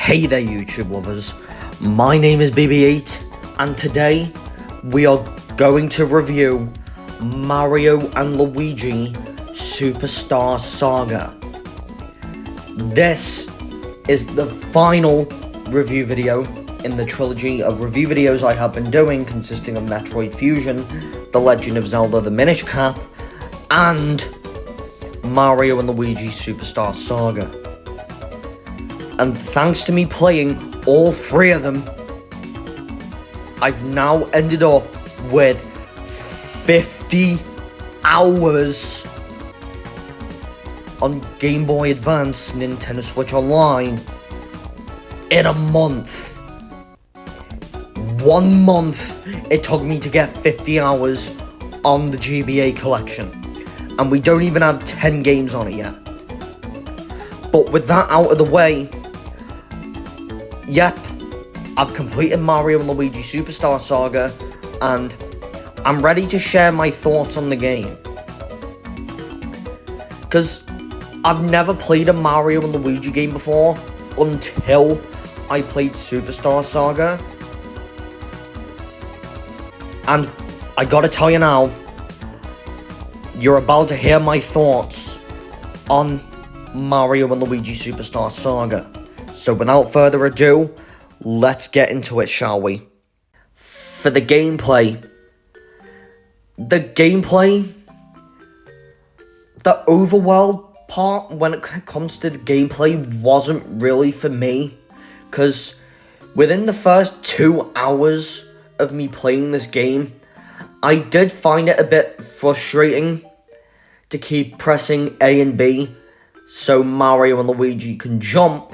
Hey there YouTube lovers, my name is BB8 and today we are going to review Mario and Luigi Superstar Saga. This is the final review video in the trilogy of review videos I have been doing, consisting of Metroid Fusion, The Legend of Zelda the Minish Cap, and Mario and Luigi Superstar Saga. And thanks to me playing all three of them, I've now ended up with 50 hours on Game Boy Advance, Nintendo Switch Online, in a month. 1 month it took me to get 50 hours on the GBA collection. And we don't even have 10 games on it yet. But with that out of the way, yep, I've completed Mario and Luigi Superstar Saga, and I'm ready to share my thoughts on the game. Because I've never played a Mario and Luigi game before until I played Superstar Saga. And I gotta tell you now, you're about to hear my thoughts on Mario and Luigi Superstar Saga. So without further ado, let's get into it, shall we? For the gameplay, the overworld part, when it comes to the gameplay, wasn't really for me. Because within the first 2 hours of me playing this game, I did find it a bit frustrating to keep pressing A and B so Mario and Luigi can jump.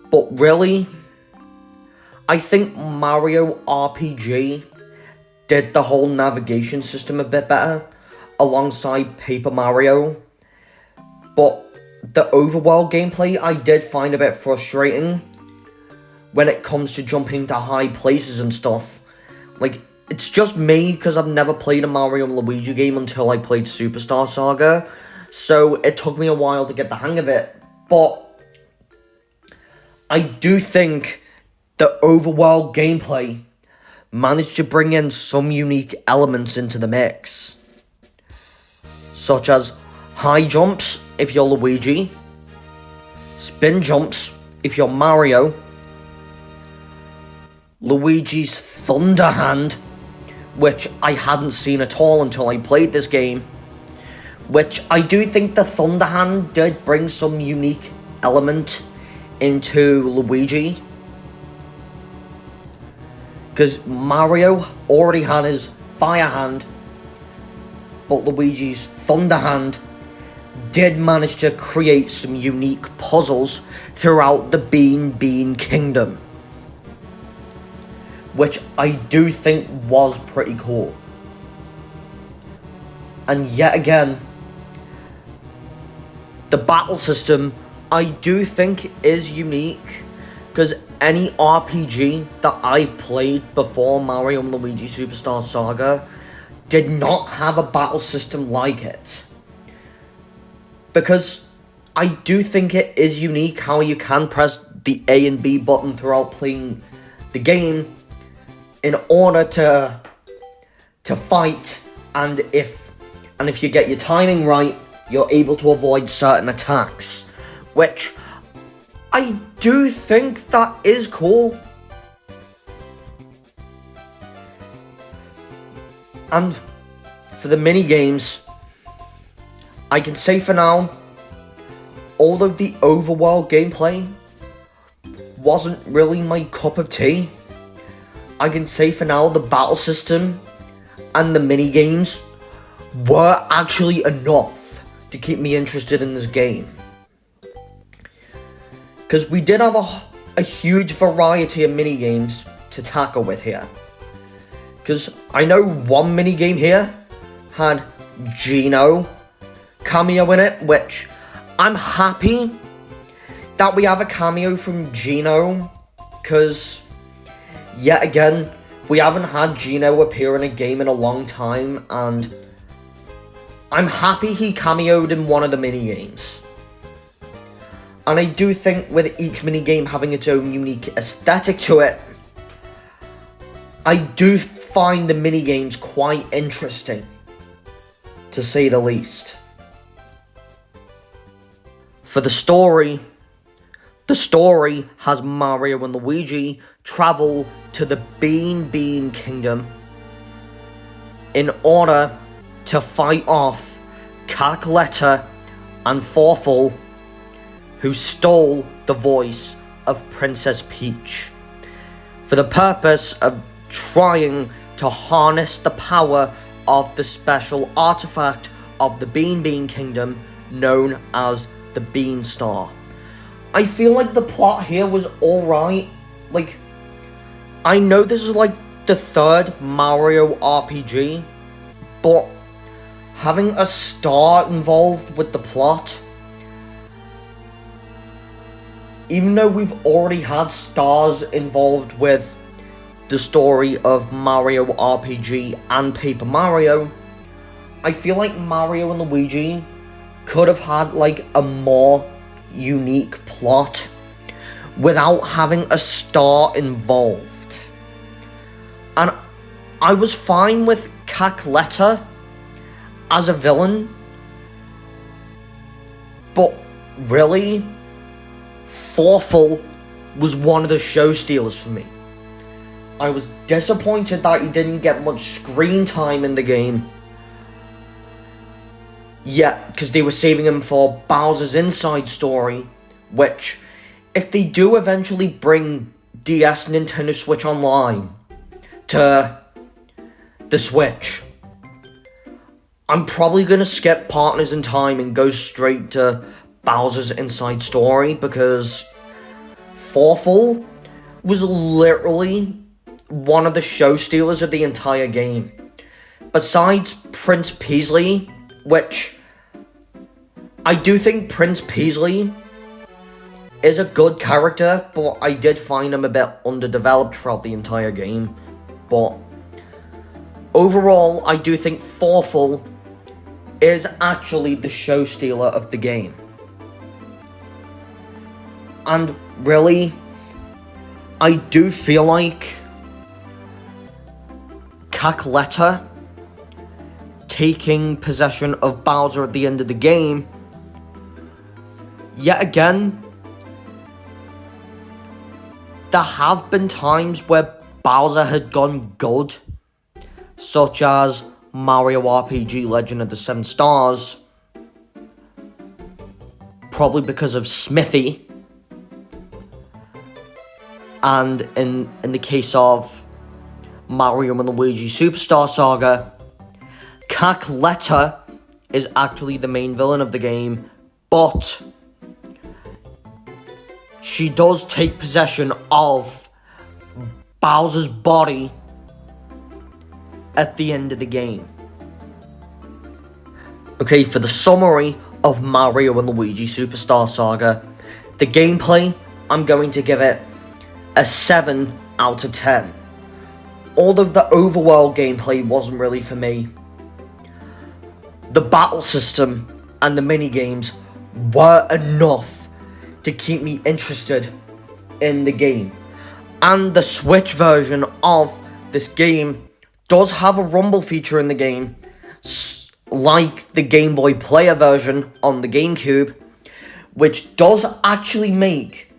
But really, I think Mario RPG did the whole navigation system a bit better alongside Paper Mario. But the overworld gameplay I did find a bit frustrating when it comes to jumping to high places and stuff. Like, it's just me because I've never played a Mario and Luigi game until I played Superstar Saga. So it took me a while to get the hang of it. But I do think the overworld gameplay managed to bring in some unique elements into the mix. Such as high jumps if you're Luigi, spin jumps if you're Mario, Luigi's Thunder Hand, which I hadn't seen at all until I played this game, which I do think the Thunder Hand did bring some unique element into Luigi, because Mario already had his Fire Hand, but Luigi's Thunder Hand did manage to create some unique puzzles throughout the Bean Kingdom, which I do think was pretty cool. And yet again, the battle system I do think is unique, because any RPG that I've played before Mario and Luigi Superstar Saga did not have a battle system like it. Because I do think it is unique how you can press the A and B button throughout playing the game in order to fight, and if you get your timing right, you're able to avoid certain attacks, which I do think that is cool. And for the mini games, I can say for now, although the overworld gameplay wasn't really my cup of tea, I can say for now the battle system and the mini games were actually enough to keep me interested in this game. Because we did have a huge variety of mini games to tackle with here. Because I know one mini game here had Geno cameo in it, which I'm happy that we have a cameo from Geno, because yet again, we haven't had Geno appear in a game in a long time, and I'm happy he cameoed in one of the mini games. And I do think with each minigame having its own unique aesthetic to it, I do find the minigames quite interesting, to say the least. For the story has Mario and Luigi travel to the Bean Kingdom in order to fight off Calculetta and Fawful, who stole the voice of Princess Peach, for the purpose of trying to harness the power of the special artifact of the Bean Kingdom known as the Bean Star. I feel like the plot here was alright. Like, I know this is like the third Mario RPG, but having a star involved with the plot, even though we've already had stars involved with the story of Mario RPG and Paper Mario, I feel like Mario and Luigi could have had like a more unique plot without having a star involved. And I was fine with Calculetta as a villain, but really, Fawful was one of the show stealers for me. I was disappointed that he didn't get much screen time in the game. Yeah, because they were saving him for Bowser's Inside Story, which, if they do eventually bring DS Nintendo Switch Online to the Switch, I'm probably going to skip Partners in Time and go straight to Bowser's Inside Story, because Fawful was literally one of the show stealers of the entire game. Besides Prince Peasley, which I do think Prince Peasley is a good character, but I did find him a bit underdeveloped throughout the entire game. But overall, I do think Fawful is actually the show stealer of the game. And really, I do feel like Calculetta taking possession of Bowser at the end of the game, yet again, there have been times where Bowser had gone good, such as Mario RPG Legend of the Seven Stars, probably because of Smithy, and in the case of Mario and Luigi Superstar Saga, Calculetta is actually the main villain of the game, but she does take possession of Bowser's body at the end of the game. Okay, for the summary of Mario and Luigi Superstar Saga, the gameplay, I'm going to give it a 7 out of 10. Although the overworld gameplay wasn't really for me, the battle system and the minigames were enough to keep me interested in the game. And the Switch version of this game does have a rumble feature in the game, like the Game Boy Player version on the GameCube, which does actually make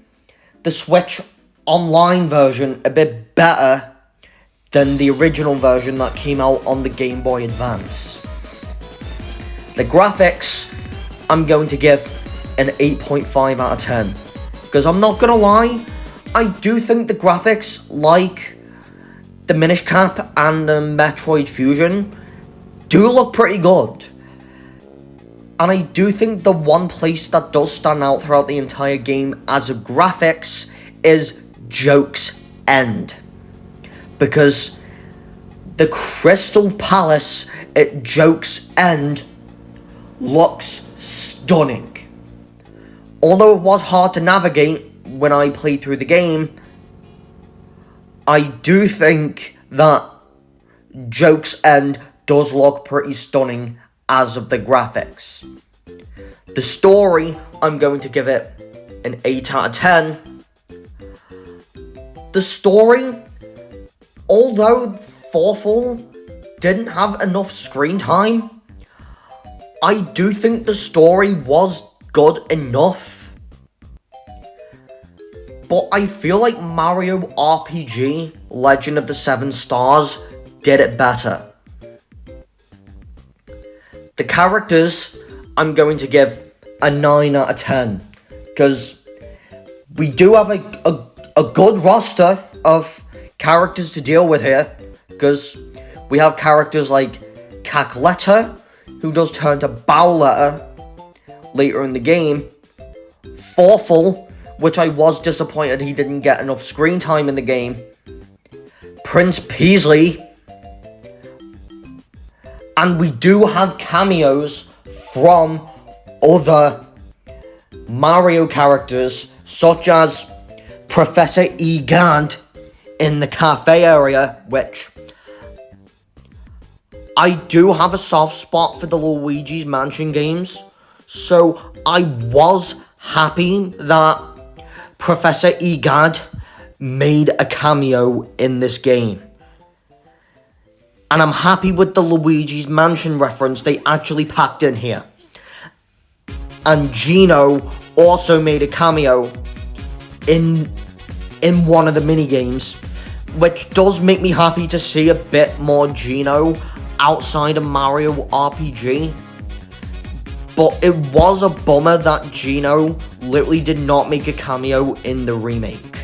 the Switch Online version a bit better than the original version that came out on the Game Boy Advance. The graphics, I'm going to give an 8.5 out of 10. Because I'm not going to lie, I do think the graphics, like the Minish Cap and the Metroid Fusion, do look pretty good. And I do think the one place that does stand out throughout the entire game as a graphics is Joke's End. Because the Crystal Palace at Joke's End looks stunning. Although it was hard to navigate when I played through the game, I do think that Joke's End does look pretty stunning as of the graphics. The story, I'm going to give it an 8 out of 10. The story, although Thoughtful didn't have enough screen time, I do think the story was good enough. But I feel like Mario RPG Legend of the Seven Stars did it better. The characters, I'm going to give a 9 out of 10. Because we do have a good roster of characters to deal with here. Because we have characters like Cackletta, who does turn to Bowletta later in the game. Thoughtful, which I was disappointed he didn't get enough screen time in the game. Prince Peasley. And we do have cameos from other Mario characters, such as Professor Egad in the cafe area, which I do have a soft spot for the Luigi's Mansion games, so I was happy that Professor Egad made a cameo in this game. And I'm happy with the Luigi's Mansion reference they actually packed in here. And Gino also made a cameo in one of the minigames, which does make me happy to see a bit more Gino outside of Mario RPG. But it was a bummer that Gino literally did not make a cameo in the remake.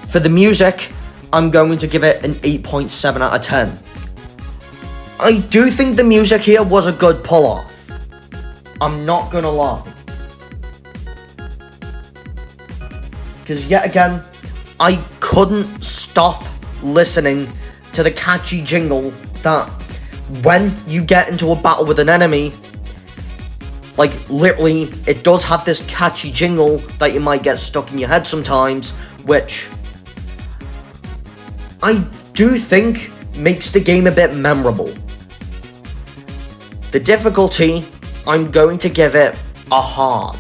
For the music, I'm going to give it an 8.7 out of 10. I do think the music here was a good pull-off. I'm not gonna lie. Because yet again, I couldn't stop listening to the catchy jingle that when you get into a battle with an enemy, like literally, it does have this catchy jingle that you might get stuck in your head sometimes, which I do think makes the game a bit memorable. The difficulty, I'm going to give it a hard.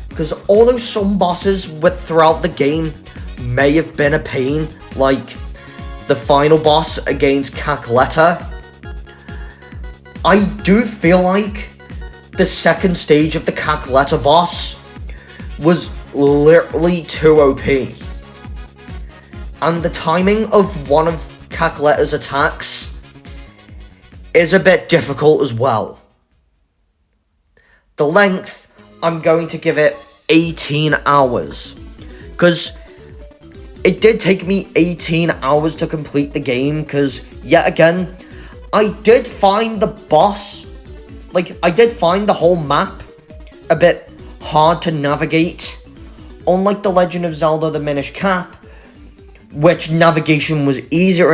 Because although some bosses throughout the game may have been a pain, like the final boss against Cackletta, I do feel like the second stage of the Cackletta boss was literally too OP. And the timing of one of Cackletta's attacks is a bit difficult as well. The length, I'm going to give it 18 hours. Because it did take me 18 hours to complete the game, because yet again, I did find the boss, I did find the whole map a bit hard to navigate. Unlike The Legend of Zelda The Minish Cap, which navigation was easier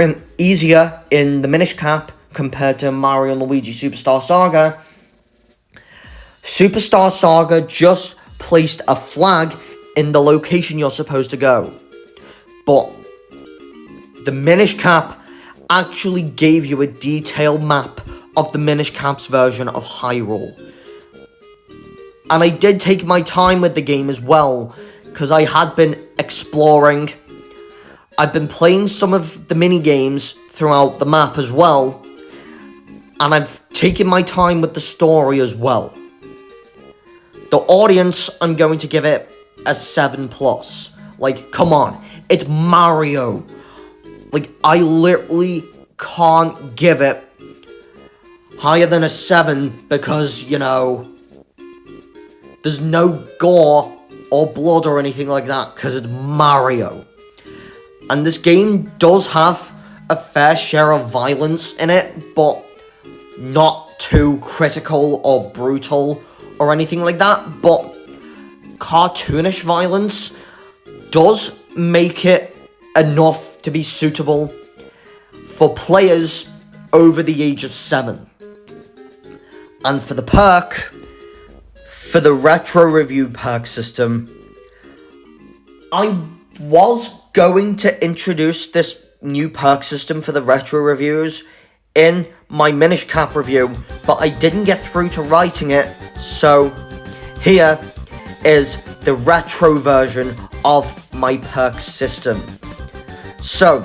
in the Minish Cap compared to Mario and Luigi Superstar Saga. Superstar Saga just placed a flag in the location you're supposed to go. But the Minish Cap actually gave you a detailed map of the Minish Cap's version of Hyrule. And I did take my time with the game as well, because I had been exploring. I've been playing some of the mini games throughout the map as well, and I've taken my time with the story as well. The audience, I'm going to give it a 7+. Come on, it's Mario. I literally can't give it higher than a 7 because, there's no gore or blood or anything like that because it's Mario. And this game does have a fair share of violence in it, but not too critical or brutal or anything like that. But cartoonish violence does make it enough to be suitable for players over the age of 7. And for the perk, for the retro review perk system, I was going to introduce this new perk system for the retro reviews in my Minish Cap review, but I didn't get through to writing it, so here is the retro version of my perk system. So,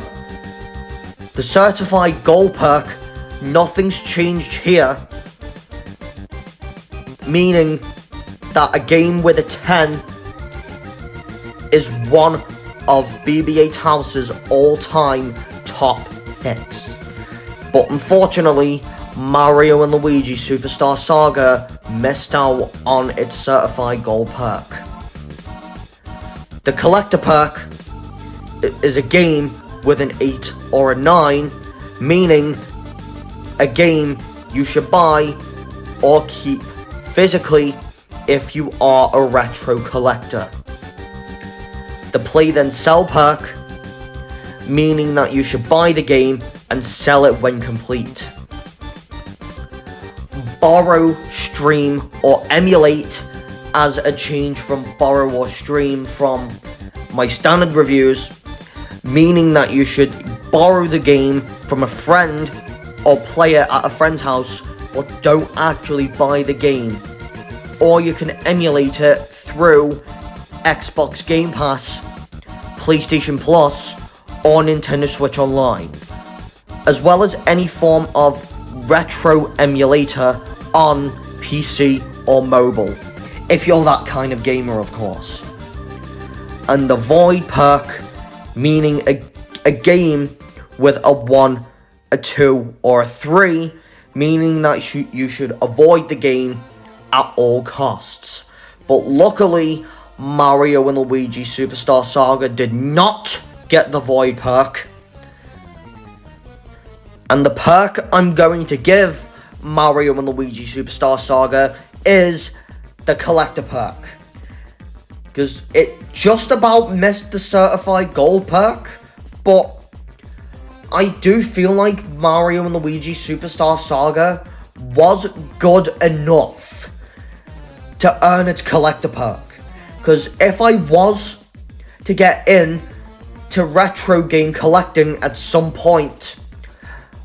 the certified gold perk, nothing's changed here, meaning that a game with a 10 is one of BB8's House's all-time top picks. But unfortunately, Mario and Luigi Superstar Saga missed out on its certified gold perk. The collector perk is a game with an 8 or a 9, meaning a game you should buy or keep physically if you are a retro collector. The play then sell perk, meaning that you should buy the game and sell it when complete. Borrow, stream, or emulate as a change from borrow or stream from my standard reviews, meaning that you should borrow the game from a friend or play it at a friend's house, but don't actually buy the game. Or you can emulate it through Xbox Game Pass, PlayStation Plus, or Nintendo Switch Online, as well as any form of retro emulator on PC or mobile, if you're that kind of gamer, of course. And the void perk, meaning a game with a 1, a 2, or a 3, meaning that you should avoid the game at all costs. But luckily, Mario and Luigi Superstar Saga did not get the void perk. And the perk I'm going to give Mario and Luigi Superstar Saga is the collector perk, because it just about missed the certified gold perk, but I do feel like Mario and Luigi Superstar Saga was good enough to earn its collector perk. Because if I was to get in to retro game collecting at some point,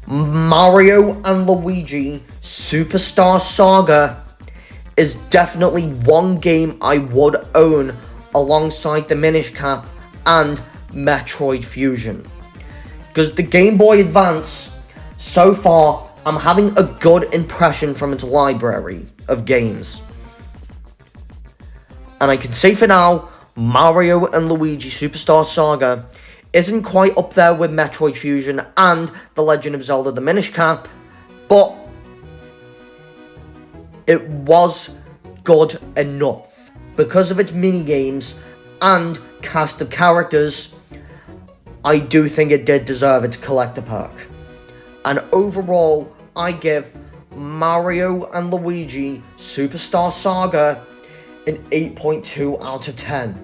Mario and Luigi Superstar Saga is definitely one game I would own alongside the Minish Cap and Metroid Fusion. Because the Game Boy Advance, so far, I'm having a good impression from its library of games. And I can say for now, Mario and Luigi Superstar Saga isn't quite up there with Metroid Fusion and The Legend of Zelda the Minish Cap, but it was good enough. Because of its mini-games and cast of characters, I do think it did deserve its collector perk. And overall, I give Mario and Luigi Superstar Saga an 8.2 out of 10.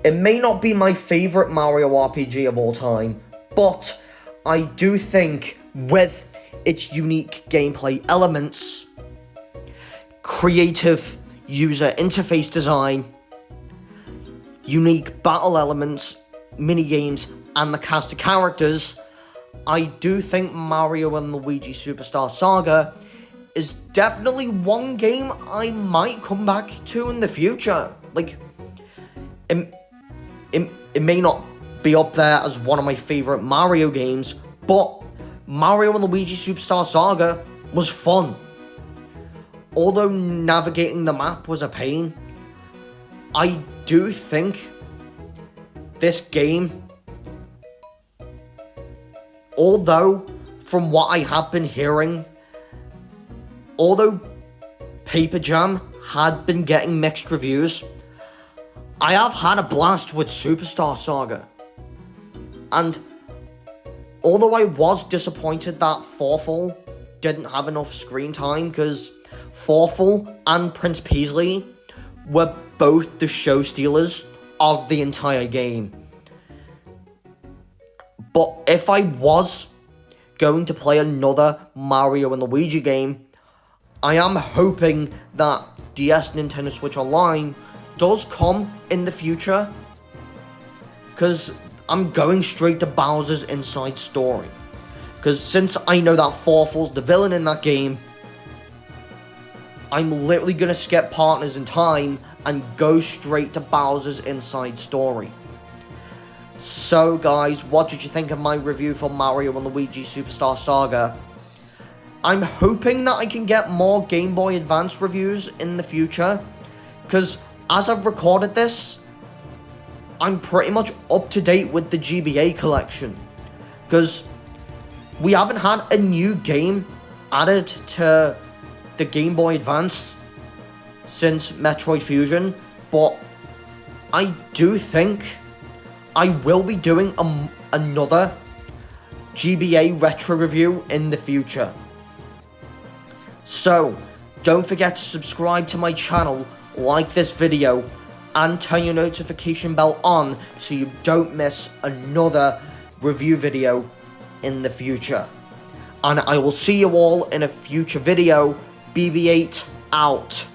It may not be my favourite Mario RPG of all time, but I do think with its unique gameplay elements, creative user interface design, unique battle elements, minigames, and the cast of characters, I do think Mario and Luigi Superstar Saga is definitely one game I might come back to in the future. Like, it may not be up there as one of my favourite Mario games, but Mario and Luigi Superstar Saga was fun. Although navigating the map was a pain, I do think this game, although from what I have been hearing, although Paper Jam had been getting mixed reviews, I have had a blast with Superstar Saga. And although I was disappointed that Fawful didn't have enough screen time, because Fawful and Prince Peasley were both the show stealers of the entire game. But if I was going to play another Mario and Luigi game, I am hoping that DS Nintendo Switch Online does come in the future, because I'm going straight to Bowser's Inside Story. Because since I know that Fawful's the villain in that game, I'm literally going to skip Partners in Time and go straight to Bowser's Inside Story. So guys, what did you think of my review for Mario and Luigi Superstar Saga? I'm hoping that I can get more Game Boy Advance reviews in the future, because as I've recorded this, I'm pretty much up to date with the GBA collection, because we haven't had a new game added to the Game Boy Advance since Metroid Fusion, but I do think I will be doing another GBA retro review in the future. So, don't forget to subscribe to my channel, like this video, and turn your notification bell on so you don't miss another review video in the future. And I will see you all in a future video. BB8 out.